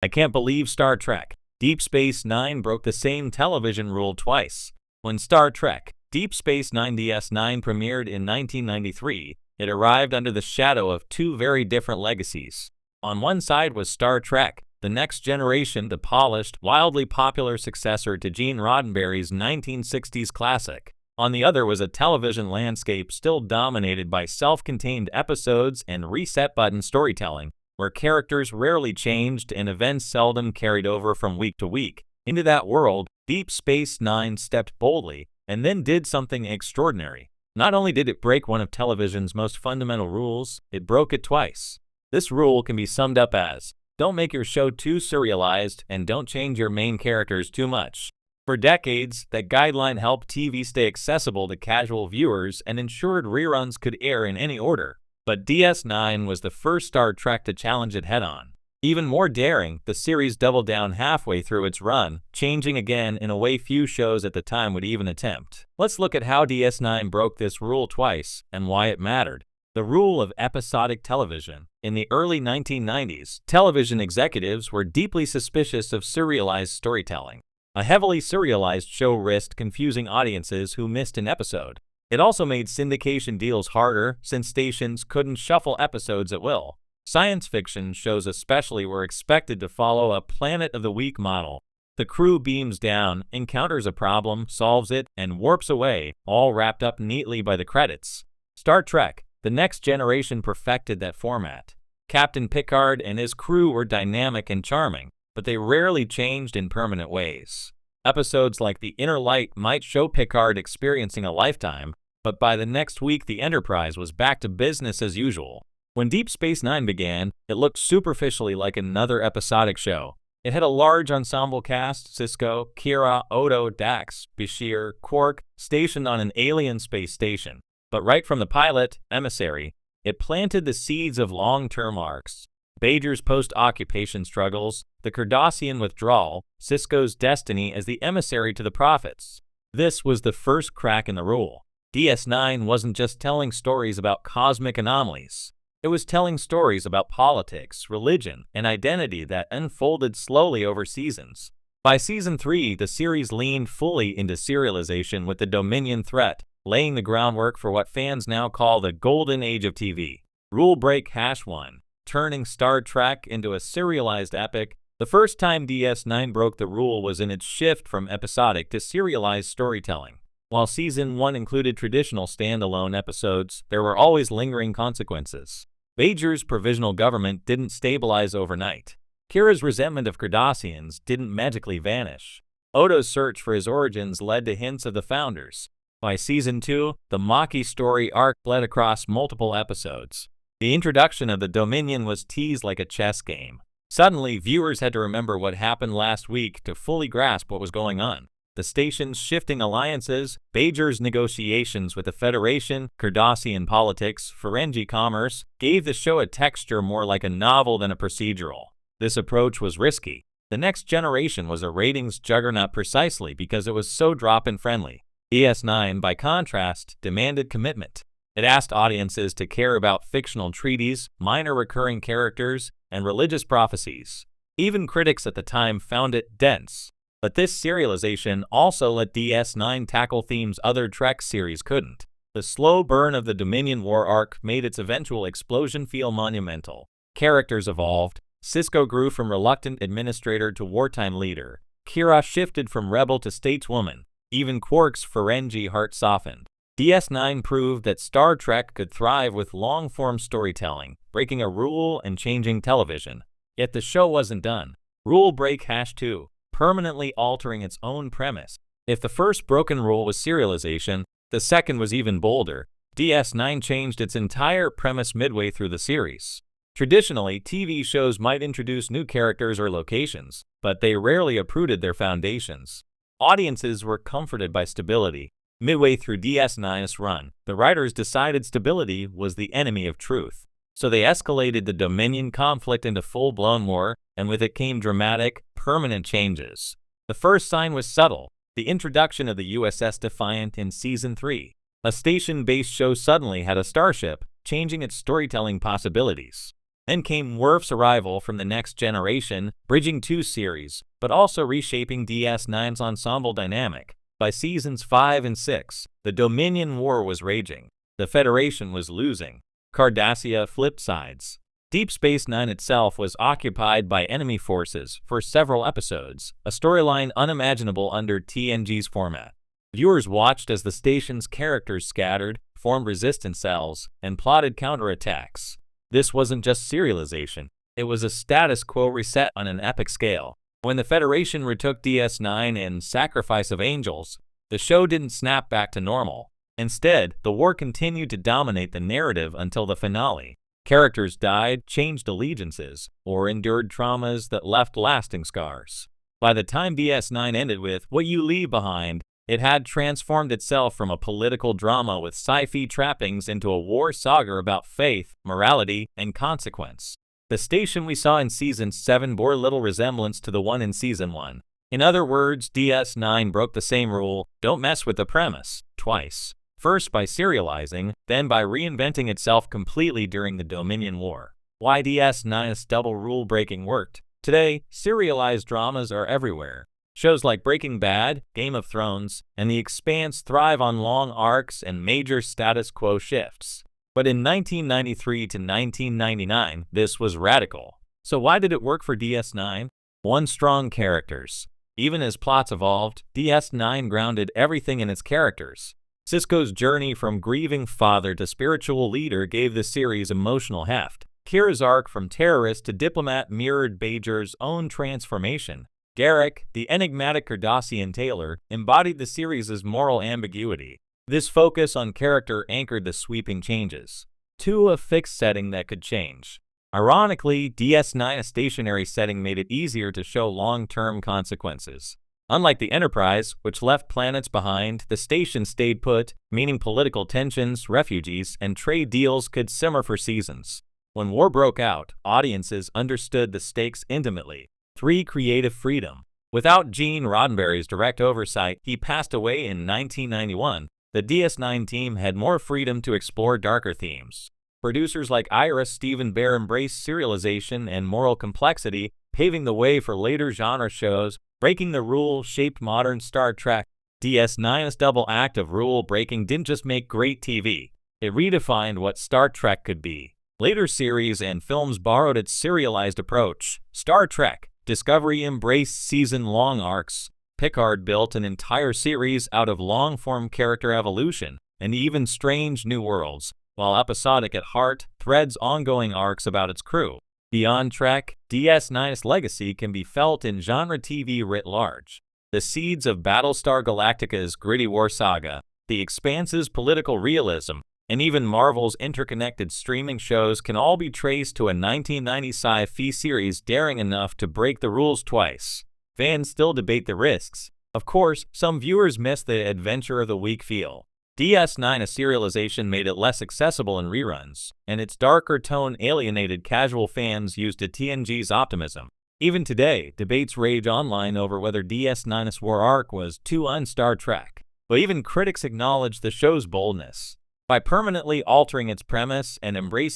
I can't believe Star Trek Deep Space Nine broke the same television rule twice. When Star Trek Deep Space Nine DS9 premiered in 1993, it arrived under the shadow of two very different legacies. On one side was Star Trek The Next Generation, the polished, wildly popular successor to Gene Roddenberry's 1960s classic. On the other was a television landscape still dominated by self-contained episodes and reset-button storytelling, where characters rarely changed and events seldom carried over from week to week. Into that world, Deep Space Nine stepped boldly, and then did something extraordinary. Not only did it break one of television's most fundamental rules, it broke it twice. This rule can be summed up as, don't make your show too serialized and don't change your main characters too much. For decades, that guideline helped TV stay accessible to casual viewers and ensured reruns could air in any order. But DS9 was the first Star Trek to challenge it head-on. Even more daring, the series doubled down halfway through its run, changing again in a way few shows at the time would even attempt. Let's look at how DS9 broke this rule twice and why it mattered. The rule of episodic television. In the early 1990s, television executives were deeply suspicious of serialized storytelling. A heavily serialized show risked confusing audiences who missed an episode. It also made syndication deals harder since stations couldn't shuffle episodes at will. Science fiction shows especially were expected to follow a Planet of the Week model. The crew beams down, encounters a problem, solves it, and warps away, all wrapped up neatly by the credits. Star Trek The Next Generation perfected that format. Captain Picard and his crew were dynamic and charming, but they rarely changed in permanent ways. Episodes like The Inner Light might show Picard experiencing a lifetime, but by the next week the Enterprise was back to business as usual. When Deep Space Nine began, it looked superficially like another episodic show. It had a large ensemble cast: Sisko, Kira, Odo, Dax, Bashir, Quark, stationed on an alien space station. But right from the pilot, Emissary, it planted the seeds of long-term arcs. Bajor's post-occupation struggles, the Cardassian withdrawal, Sisko's destiny as the emissary to the Prophets. This was the first crack in the rule. DS9 wasn't just telling stories about cosmic anomalies. It was telling stories about politics, religion, and identity that unfolded slowly over seasons. By Season 3, the series leaned fully into serialization with the Dominion threat, laying the groundwork for what fans now call the Golden Age of TV. Rule break #1. Turning Star Trek into a serialized epic. The first time DS9 broke the rule was in its shift from episodic to serialized storytelling. While Season 1 included traditional standalone episodes, there were always lingering consequences. Bajor's provisional government didn't stabilize overnight. Kira's resentment of Cardassians didn't magically vanish. Odo's search for his origins led to hints of the Founders. By Season 2, the Maquis story arc bled across multiple episodes. The introduction of the Dominion was teased like a chess game. Suddenly, viewers had to remember what happened last week to fully grasp what was going on. The station's shifting alliances, Bajor's negotiations with the Federation, Cardassian politics, Ferengi commerce, gave the show a texture more like a novel than a procedural. This approach was risky. The Next Generation was a ratings juggernaut precisely because it was so drop-in friendly. DS9, by contrast, demanded commitment. It asked audiences to care about fictional treaties, minor recurring characters, and religious prophecies. Even critics at the time found it dense. But this serialization also let DS9 tackle themes other Trek series couldn't. The slow burn of the Dominion War arc made its eventual explosion feel monumental. Characters evolved. Sisko grew from reluctant administrator to wartime leader. Kira shifted from rebel to stateswoman. Even Quark's Ferengi heart softened. DS9 proved that Star Trek could thrive with long-form storytelling, breaking a rule and changing television. Yet the show wasn't done. Rule break #2. Permanently altering its own premise. If the first broken rule was serialization, the second was even bolder. DS9 changed its entire premise midway through the series. Traditionally, TV shows might introduce new characters or locations, but they rarely uprooted their foundations. Audiences were comforted by stability. Midway through DS9's run, the writers decided stability was the enemy of truth. So they escalated the Dominion conflict into full-blown war, and with it came dramatic, permanent changes. The first sign was subtle: the introduction of the USS Defiant in Season 3. A station-based show suddenly had a starship, changing its storytelling possibilities. Then came Worf's arrival from the Next Generation, bridging two series, but also reshaping DS9's ensemble dynamic. By seasons 5 and 6, the Dominion War was raging. The Federation was losing. Cardassia flipped sides. Deep Space Nine itself was occupied by enemy forces for several episodes, a storyline unimaginable under TNG's format. Viewers watched as the station's characters scattered, formed resistance cells, and plotted counterattacks. This wasn't just serialization, it was a status quo reset on an epic scale. When the Federation retook DS9 in Sacrifice of Angels, the show didn't snap back to normal. Instead, the war continued to dominate the narrative until the finale. Characters died, changed allegiances, or endured traumas that left lasting scars. By the time DS9 ended with What You Leave Behind, it had transformed itself from a political drama with sci-fi trappings into a war saga about faith, morality, and consequence. The station we saw in Season 7 bore little resemblance to the one in Season 1. In other words, DS9 broke the same rule, don't mess with the premise, twice. First by serializing, then by reinventing itself completely during the Dominion War. Why DS9's double rule breaking worked? Today, serialized dramas are everywhere. Shows like Breaking Bad, Game of Thrones, and The Expanse thrive on long arcs and major status quo shifts. But in 1993 to 1999, this was radical. So why did it work for DS9? One, strong characters. Even as plots evolved, DS9 grounded everything in its characters. Sisko's journey from grieving father to spiritual leader gave the series emotional heft. Kira's arc from terrorist to diplomat mirrored Bajor's own transformation. Garak, the enigmatic Cardassian tailor, embodied the series' moral ambiguity. This focus on character anchored the sweeping changes. 2, a fixed setting that could change. Ironically, DS9's stationary setting made it easier to show long-term consequences. Unlike the Enterprise, which left planets behind, the station stayed put, meaning political tensions, refugees, and trade deals could simmer for seasons. When war broke out, audiences understood the stakes intimately. 3, creative freedom. Without Gene Roddenberry's direct oversight, he passed away in 1991. The DS9 team had more freedom to explore darker themes. Producers like Ira Steven Behr embraced serialization and moral complexity, paving the way for later genre shows. Breaking the Rule shaped modern Star Trek. DS9's double act of rule-breaking didn't just make great TV, it redefined what Star Trek could be. Later series and films borrowed its serialized approach. Star Trek Discovery embraced season-long arcs. Picard built an entire series out of long-form character evolution and even strange new worlds, while episodic at heart, threads ongoing arcs about its crew. Beyond Trek, DS9's legacy can be felt in genre TV writ large. The seeds of Battlestar Galactica's gritty war saga, The Expanse's political realism, and even Marvel's interconnected streaming shows can all be traced to a 1990 sci-fi series daring enough to break the rules twice. Fans still debate the risks. Of course, some viewers miss the adventure of the week feel. DS9's serialization made it less accessible in reruns, and its darker tone alienated casual fans used to TNG's optimism. Even today, debates rage online over whether DS9's war arc was too un-Star Trek. But even critics acknowledge the show's boldness. By permanently altering its premise and embracing